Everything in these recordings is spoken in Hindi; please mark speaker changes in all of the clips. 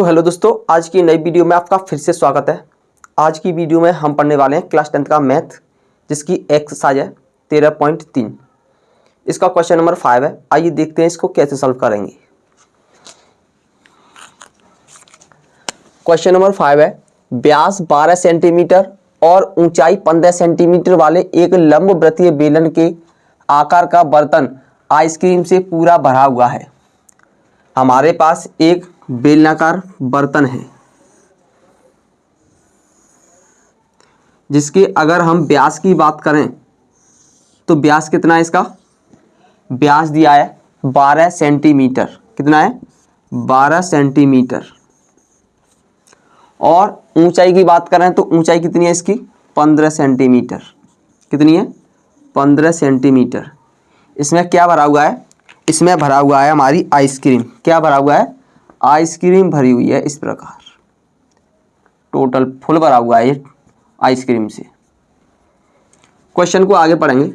Speaker 1: हेलो दोस्तों, आज की नई वीडियो में आपका फिर से स्वागत है। आज की वीडियो में हम पढ़ने वाले हैं क्लास 10th का मैथ, जिसकी एक्सरसाइज है 13.3। इसका क्वेश्चन नंबर 5 है। आइए देखते हैं इसको कैसे सॉल्व करेंगे। क्वेश्चन नंबर 5 है, व्यास 12 सेंटीमीटर और ऊंचाई 15 सेंटीमीटर वाले एक लंबवृत्तीय बेलन के आकार का बर्तन आइसक्रीम से पूरा भरा हुआ है। हमारे पास एक बेलनाकार बर्तन है जिसके अगर हम व्यास की बात करें तो व्यास कितना है, इसका व्यास दिया है 12 सेंटीमीटर। कितना है? 12 सेंटीमीटर। और ऊंचाई की बात करें तो ऊंचाई कितनी है इसकी? 15 सेंटीमीटर। कितनी है? 15 सेंटीमीटर। इसमें क्या भरा हुआ है? इसमें भरा हुआ है हमारी आइसक्रीम। क्या भरा हुआ है? आइसक्रीम भरी हुई है। इस प्रकार टोटल फुल भरा हुआ है ये आइसक्रीम से। क्वेश्चन को आगे पढ़ेंगे।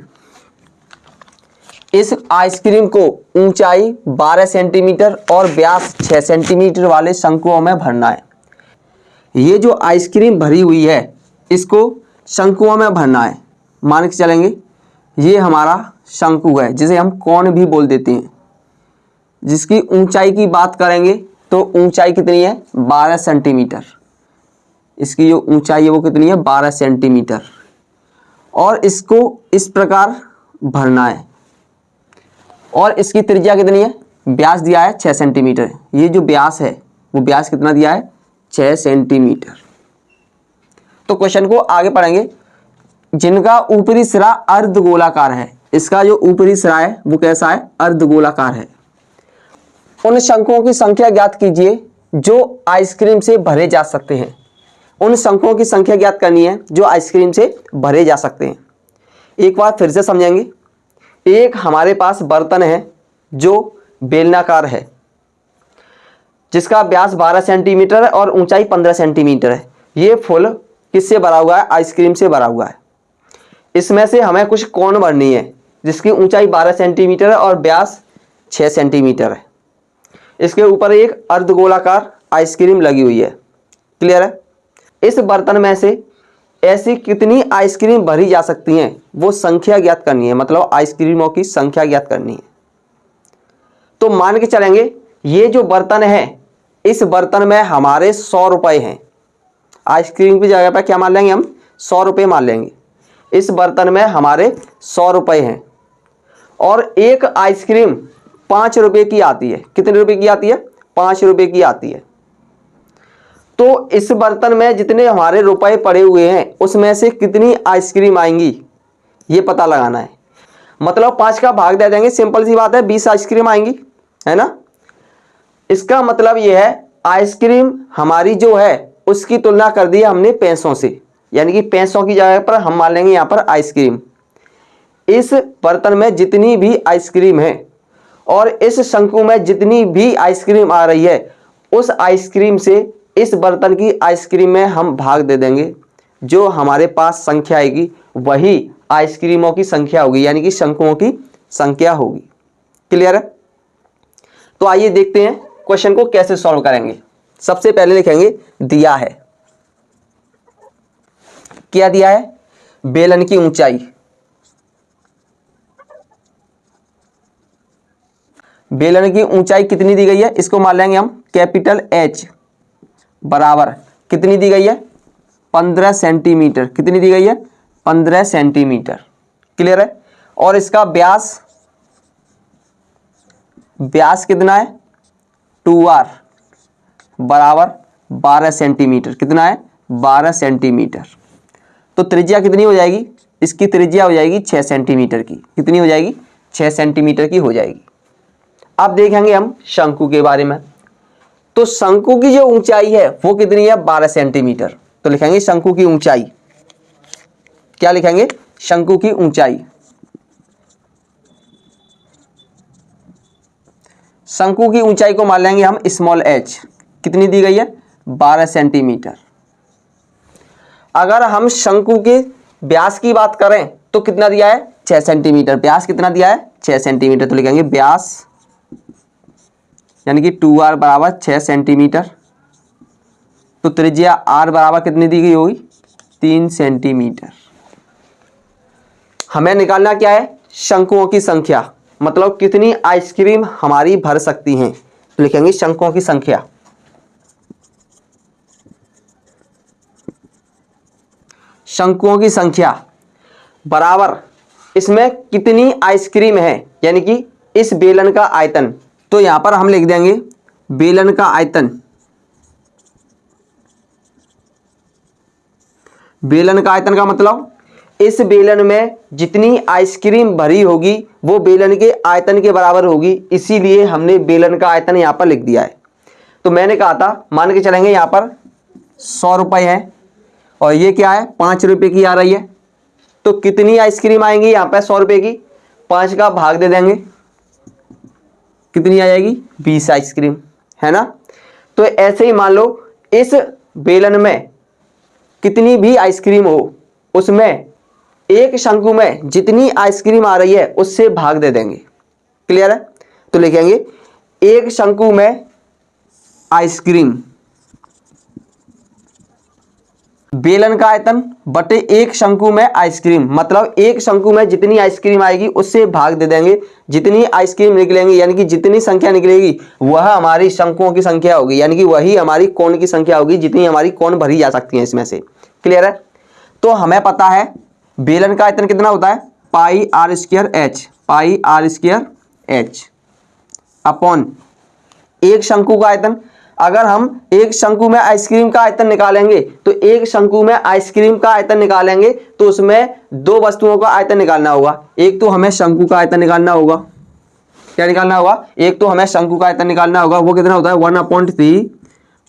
Speaker 1: इस आइसक्रीम को ऊंचाई 12 सेंटीमीटर और व्यास 6 सेंटीमीटर वाले शंकुओं में भरना है। ये जो आइसक्रीम भरी हुई है इसको शंकुओं में भरना है। मान के चलेंगे ये हमारा शंकु है, जिसे हम कोण भी बोल देते हैं। जिसकी ऊंचाई की बात करेंगे तो ऊंचाई कितनी है? 12 सेंटीमीटर। इसकी जो ऊंचाई है वो कितनी है? 12 सेंटीमीटर। और इसको इस प्रकार भरना है। और इसकी त्रिज्या कितनी है? व्यास दिया है 6 सेंटीमीटर। ये जो व्यास है वो व्यास कितना दिया है? 6 सेंटीमीटर। तो क्वेश्चन को आगे पढ़ेंगे। जिनका ऊपरी सिरा अर्धगोलाकार है, इसका जो ऊपरी सिरा है वो कैसा है? अर्धगोलाकार है। उन शंकुओं की संख्या ज्ञात कीजिए जो आइसक्रीम से भरे जा सकते हैं। उन शंकुओं की संख्या ज्ञात करनी है जो आइसक्रीम से भरे जा सकते हैं। एक बार फिर से समझेंगे। एक हमारे पास बर्तन है जो बेलनाकार है, जिसका व्यास 12 सेंटीमीटर है और ऊंचाई 15 सेंटीमीटर है। ये फुल किससे भरा हुआ है? आइसक्रीम से भरा हुआ है। इसमें से हमें कुछ कोण भरनी है जिसकी ऊंचाई 12 सेंटीमीटर है और व्यास 6 सेंटीमीटर है। इसके ऊपर एक अर्धगोलाकार आइसक्रीम लगी हुई है। क्लियर है? इस बर्तन में से ऐसी कितनी आइसक्रीम भरी जा सकती हैं वो संख्या ज्ञात करनी है। मतलब आइसक्रीमों की संख्या ज्ञात करनी है। तो मान के चलेंगे ये जो बर्तन है इस बर्तन में हमारे 100 रुपए हैं। आइसक्रीम की जगह पर क्या मान लेंगे हम? 100 रुपये मान लेंगे। इस बर्तन में हमारे 100 रुपये हैं और एक आइसक्रीम 5 रुपये की आती है। कितने रुपए की आती है? 5 रुपये की आती है। तो इस बर्तन में जितने हमारे रुपए पड़े हुए हैं उसमें से कितनी आइसक्रीम आएंगी ये पता लगाना है। मतलब 5 का भाग दे देंगे, सिंपल सी बात है, 20 आइसक्रीम आएंगी, है ना। इसका मतलब यह है आइसक्रीम हमारी जो है उसकी तुलना कर दी हमने पैसों से, यानी कि पैसों की जगह पर हम मान लेंगे यहाँ पर आइसक्रीम। इस बर्तन में जितनी भी आइसक्रीम है और इस शंकु में जितनी भी आइसक्रीम आ रही है उस आइसक्रीम से इस बर्तन की आइसक्रीम में हम भाग दे देंगे। जो हमारे पास संख्या आएगी वही आइसक्रीमों की संख्या होगी, यानी कि शंकुओं की संख्या होगी। क्लियर है? तो आइए देखते हैं क्वेश्चन को कैसे सॉल्व करेंगे। सबसे पहले लिखेंगे दिया है। क्या दिया है? बेलन की ऊंचाई। बेलन की ऊंचाई कितनी दी गई है इसको मान लेंगे हम कैपिटल H बराबर कितनी दी गई है? 15 सेंटीमीटर। कितनी दी गई है? 15 सेंटीमीटर। क्लियर है? और इसका व्यास कितना है? 2r बराबर 12 सेंटीमीटर। कितना है? 12 सेंटीमीटर। तो त्रिज्या कितनी हो जाएगी? इसकी त्रिज्या हो जाएगी 6 सेंटीमीटर की। कितनी हो जाएगी? 6 सेंटीमीटर की हो जाएगी। अब देखेंगे हम शंकु के बारे में। तो शंकु की जो ऊंचाई है वो कितनी है? 12 सेंटीमीटर। तो लिखेंगे शंकु की ऊंचाई। क्या लिखेंगे? शंकु की ऊंचाई। शंकु की ऊंचाई को मान लेंगे हम स्मॉल h। कितनी दी गई है? 12 सेंटीमीटर। अगर हम शंकु के व्यास की बात करें तो कितना दिया है? 6 सेंटीमीटर। व्यास कितना दिया है? 6 सेंटीमीटर। तो लिखेंगे व्यास यानी कि 2r बराबर 6 सेंटीमीटर। तो त्रिज्या आर बराबर कितनी दी गई होगी, 3 सेंटीमीटर। हमें निकालना क्या है, शंकुओं की संख्या, मतलब कितनी आइसक्रीम हमारी भर सकती हैं। तो लिखेंगे शंकुओं की संख्या, शंकुओं की संख्या बराबर इसमें कितनी आइसक्रीम है, यानी कि इस बेलन का आयतन। तो यहां पर हम लिख देंगे बेलन का आयतन, बेलन का आयतन का मतलब इस बेलन में जितनी आइसक्रीम भरी होगी वो बेलन के आयतन के बराबर होगी, इसीलिए हमने बेलन का आयतन यहां पर लिख दिया है। तो मैंने कहा था मान के चलेंगे यहां पर 100 रुपए है और ये क्या है 5 रुपए की आ रही है, तो कितनी आइसक्रीम आएंगी यहां पर 100 रुपए की, 5 का भाग दे देंगे, कितनी आ जाएगी 20 आइसक्रीम, है ना। तो ऐसे ही मान लो इस बेलन में कितनी भी आइसक्रीम हो उसमें एक शंकु में जितनी आइसक्रीम आ रही है उससे भाग दे देंगे। क्लियर है। तो लिखेंगे एक शंकु में आइसक्रीम, बेलन का आयतन बटे एक शंकु में आइसक्रीम, मतलब एक शंकु में जितनी आइसक्रीम आएगी उससे भाग दे देंगे, जितनी आइसक्रीम निकलेंगी यानी कि जितनी संख्या निकलेगी वह हमारी शंकुओं की संख्या होगी, यानी कि वही हमारी कोण की संख्या होगी, जितनी हमारी कोण भरी जा सकती है इसमें से। क्लियर है। तो हमें पता है बेलन का आयतन कितना होता है, pi r square h, pi r square h upon एक शंकु का आयतन। अगर हम एक शंकु में आइसक्रीम का आयतन निकालेंगे तो एक शंकु में आइसक्रीम का आयतन निकालेंगे तो उसमें दो वस्तुओं का आयतन निकालना होगा। एक तो हमें शंकु का आयतन निकालना होगा, क्या निकालना होगा, एक तो हमें शंकु का आयतन निकालना होगा, वो कितना होता है 1/3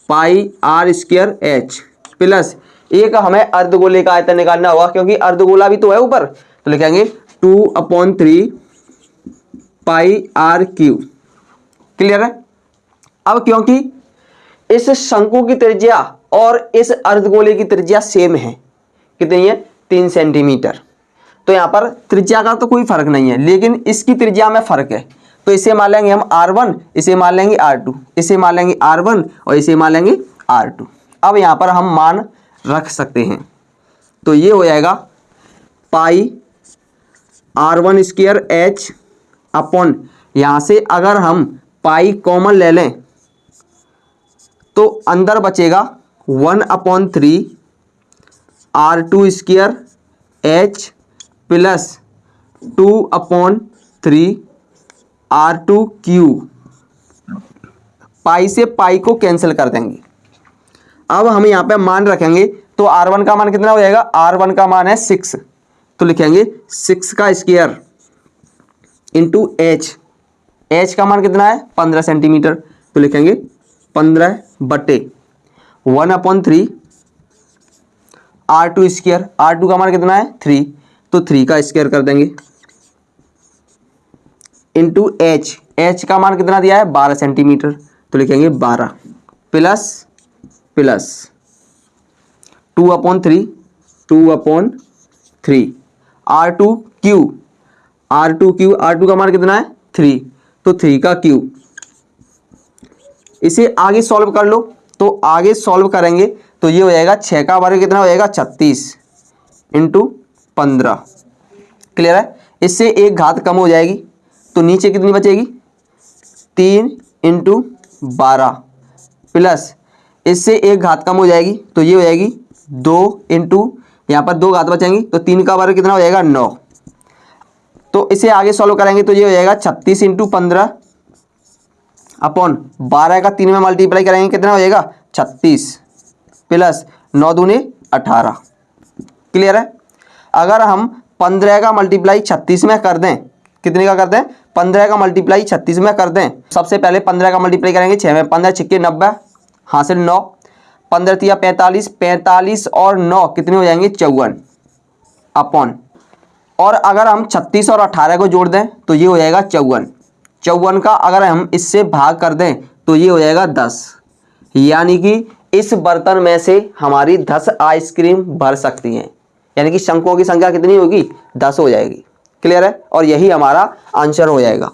Speaker 1: पाई आर स्क्वायर एच, प्लस एक हमें अर्धगोले का आयतन निकालना होगा, क्योंकि अर्धगोला भी तो है ऊपर, तो लिखेंगे 2/3 पाई आर क्यूब। क्लियर है। अब क्योंकि इस शंकु की त्रिज्या और इस अर्धगोले की त्रिज्या सेम है, कितनी है 3 सेंटीमीटर, तो यहां पर त्रिज्या का तो कोई फर्क नहीं है, लेकिन इसकी त्रिज्या में फर्क है। तो इसे मान लेंगे हम R1, इसे मान लेंगे R2, इसे मान लेंगे R1 और इसे मान लेंगे R2। अब यहां पर हम मान रख सकते हैं, तो ये हो जाएगा पाई R1 स्क्वायर एच अपॉन, यहां से अगर हम पाई कॉमन ले लें तो अंदर बचेगा 1/3 R2 square h plus 2/3 R2 cube. Pi से पाई को कैंसिल कर देंगे। अब हम यहाँ पे मान रखेंगे तो R1 का मान कितना हो जाएगा, R1 का मान है 6, तो लिखेंगे 6 का स्क्वायर इंटू एच, एच का मान कितना है 15 सेंटीमीटर, तो लिखेंगे 15 बटे 1/3 R2 स्क्वायर, R2 का मान कितना है 3, तो 3 का स्क्वायर कर देंगे इंटू एच, एच का मान कितना दिया है 12 सेंटीमीटर, तो लिखेंगे 12 plus plus 2/3 R2 cube, R2 का मान कितना है 3, तो 3 का क्यूब। इसे आगे सॉल्व कर लो, तो आगे सॉल्व करेंगे तो ये हो जाएगा 6 का वर्ग कितना हो जाएगा 36 इंटू 15। क्लियर है। इससे एक घात कम हो जाएगी, तो नीचे कितनी बचेगी 3 इंटू 12 प्लस इससे एक घात कम हो जाएगी, तो ये हो जाएगी 2 इंटू, यहाँ पर 2 घात बचेंगी, तो 3 का वर्ग कितना हो जाएगा 9। तो इसे आगे सॉल्व करेंगे तो ये हो जाएगा 36 इंटू 15 अपॉन 12 का 3 में मल्टीप्लाई करेंगे कितना हो जाएगा 36 प्लस 9 दूने 18। क्लियर है। अगर हम 15 का मल्टीप्लाई 36 में कर दें, कितने का कर दें 15 का मल्टीप्लाई 36 में कर दें, सबसे पहले 15 का मल्टीप्लाई करेंगे 6 में, 15 छिक्के 90, हासिल 9, 15 तिया 45, 45 और 9 कितने हो जाएंगे 54 अपॉन, और अगर हम 36 और 18 को जोड़ दें तो ये हो जाएगा 54, 54 का अगर हम इससे भाग कर दें तो ये हो जाएगा 10, यानी कि इस बर्तन में से हमारी 10 आइसक्रीम भर सकती हैं, यानी कि शंकुओं की संख्या कितनी होगी 10 हो जाएगी। क्लियर है। और यही हमारा आंसर हो जाएगा।